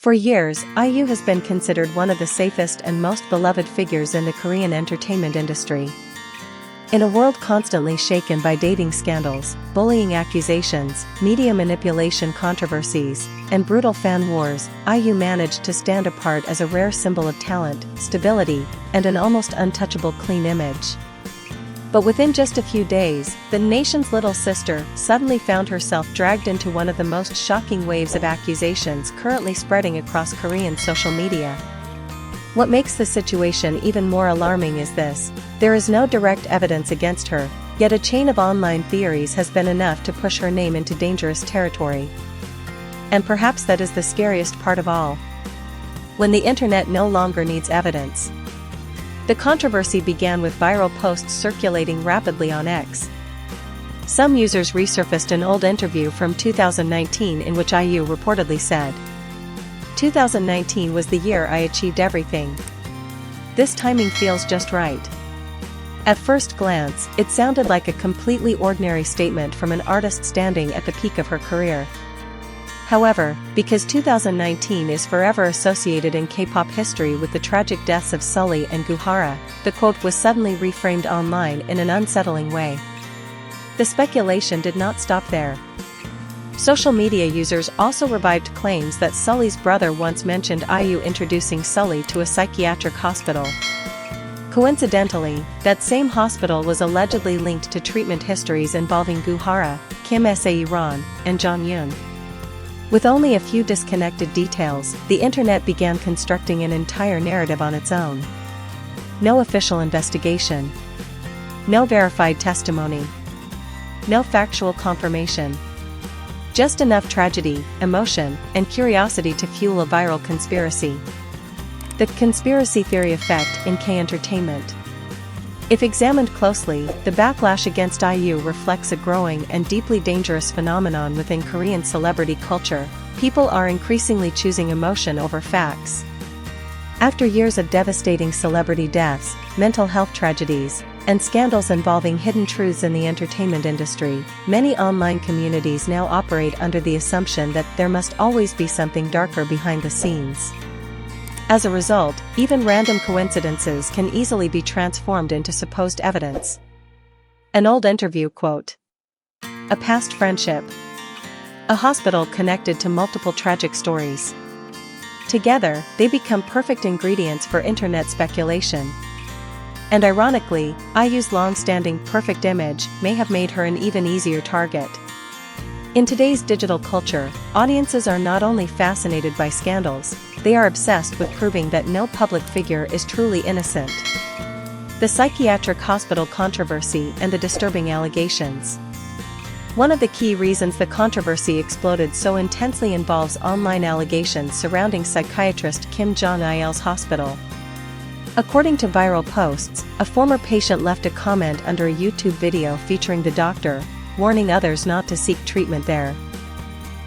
For years, IU has been considered one of the safest and most beloved figures in the Korean entertainment industry. In a world constantly shaken by dating scandals, bullying accusations, media manipulation controversies, and brutal fan wars, IU managed to stand apart as a rare symbol of talent, stability, and an almost untouchable clean image. But within just a few days, the nation's little sister suddenly found herself dragged into one of the most shocking waves of accusations currently spreading across Korean social media. What makes the situation even more alarming is this: there is no direct evidence against her, yet a chain of online theories has been enough to push her name into dangerous territory. And perhaps that is the scariest part of all. When the internet no longer needs evidence. The controversy began with viral posts circulating rapidly on X. Some users resurfaced an old interview from 2019 in which IU reportedly said, "2019 was the year I achieved everything. This timing feels just right." At first glance, it sounded like a completely ordinary statement from an artist standing at the peak of her career. However, because 2019 is forever associated in K-pop history with the tragic deaths of Sulli and Hara, the quote was suddenly reframed online in an unsettling way. The speculation did not stop there. Social media users also revived claims that Sulli's brother once mentioned IU introducing Sulli to a psychiatric hospital. Coincidentally, that same hospital was allegedly linked to treatment histories involving Hara, Kim Se-ron, and Jonghyun. With only a few disconnected details, the internet began constructing an entire narrative on its own. No official investigation. No verified testimony. No factual confirmation. Just enough tragedy, emotion, and curiosity to fuel a viral conspiracy. The conspiracy theory effect in K-entertainment. If examined closely, the backlash against IU reflects a growing and deeply dangerous phenomenon within Korean celebrity culture. People are increasingly choosing emotion over facts. After years of devastating celebrity deaths, mental health tragedies, and scandals involving hidden truths in the entertainment industry, many online communities now operate under the assumption that there must always be something darker behind the scenes. As a result, even random coincidences can easily be transformed into supposed evidence. An old interview quote. A past friendship. A hospital connected to multiple tragic stories. Together, they become perfect ingredients for internet speculation. And ironically, IU's long-standing perfect image may have made her an even easier target. In today's digital culture, audiences are not only fascinated by scandals, they are obsessed with proving that no public figure is truly innocent. The psychiatric hospital controversy and the disturbing allegations. One of the key reasons the controversy exploded so intensely involves online allegations surrounding psychiatrist Kim Jong-il's hospital. According to viral posts, a former patient left a comment under a YouTube video featuring the doctor, warning others not to seek treatment there.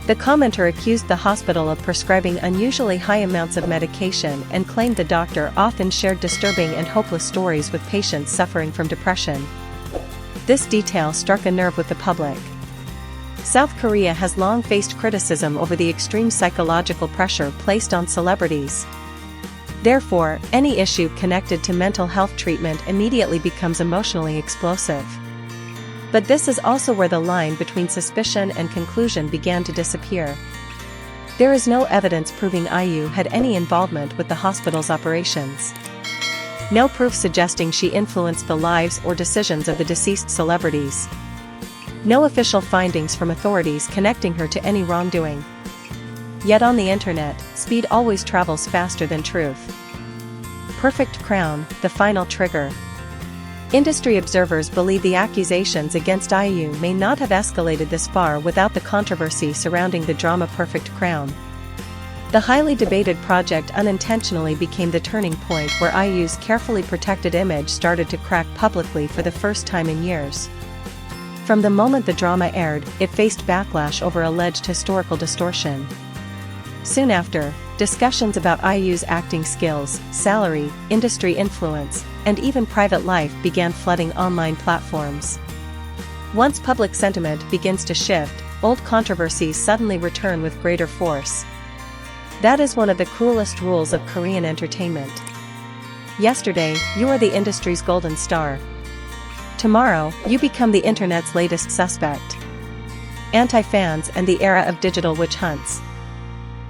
The commenter accused the hospital of prescribing unusually high amounts of medication and claimed the doctor often shared disturbing and hopeless stories with patients suffering from depression. This detail struck a nerve with the public. South Korea has long faced criticism over the extreme psychological pressure placed on celebrities. Therefore, any issue connected to mental health treatment immediately becomes emotionally explosive. But this is also where the line between suspicion and conclusion began to disappear. There is no evidence proving IU had any involvement with the hospital's operations. No proof suggesting she influenced the lives or decisions of the deceased celebrities. No official findings from authorities connecting her to any wrongdoing. Yet on the internet, speed always travels faster than truth. Perfect crown, the final trigger. Industry observers believe the accusations against IU may not have escalated this far without the controversy surrounding the drama Perfect Crown. The highly debated project unintentionally became the turning point where IU's carefully protected image started to crack publicly for the first time in years. From the moment the drama aired, it faced backlash over alleged historical distortion. Soon after, discussions about IU's acting skills, salary, industry influence, and even private life began flooding online platforms. Once public sentiment begins to shift, old controversies suddenly return with greater force. That is one of the cruelest rules of Korean entertainment. Yesterday, you are the industry's golden star. Tomorrow, you become the internet's latest suspect. Anti-fans and the era of digital witch hunts.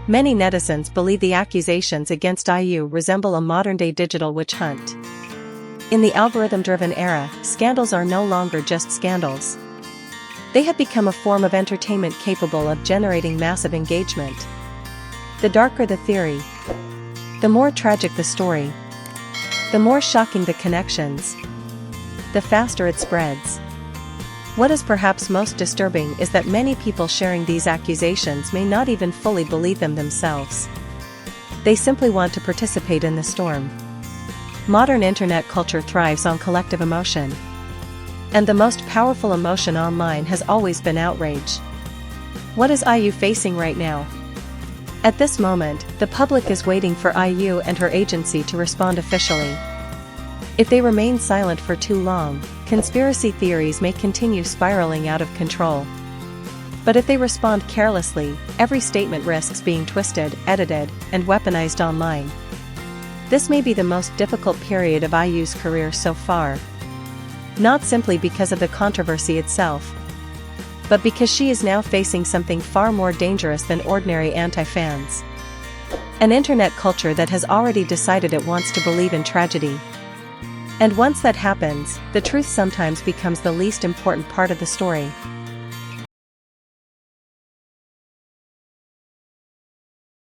Many netizens believe the accusations against IU resemble a modern-day digital witch hunt. In the algorithm-driven era, scandals are no longer just scandals. They have become a form of entertainment capable of generating massive engagement. The darker the theory, the more tragic the story, the more shocking the connections, the faster it spreads. What is perhaps most disturbing is that many people sharing these accusations may not even fully believe them themselves. They simply want to participate in the storm. Modern internet culture thrives on collective emotion. And the most powerful emotion online has always been outrage. What is IU facing right now? At this moment, the public is waiting for IU and her agency to respond officially. If they remain silent for too long, conspiracy theories may continue spiraling out of control. But if they respond carelessly, every statement risks being twisted, edited, and weaponized online. This may be the most difficult period of IU's career so far. Not simply because of the controversy itself, but because she is now facing something far more dangerous than ordinary anti-fans. An internet culture that has already decided it wants to believe in tragedy. And once that happens, the truth sometimes becomes the least important part of the story.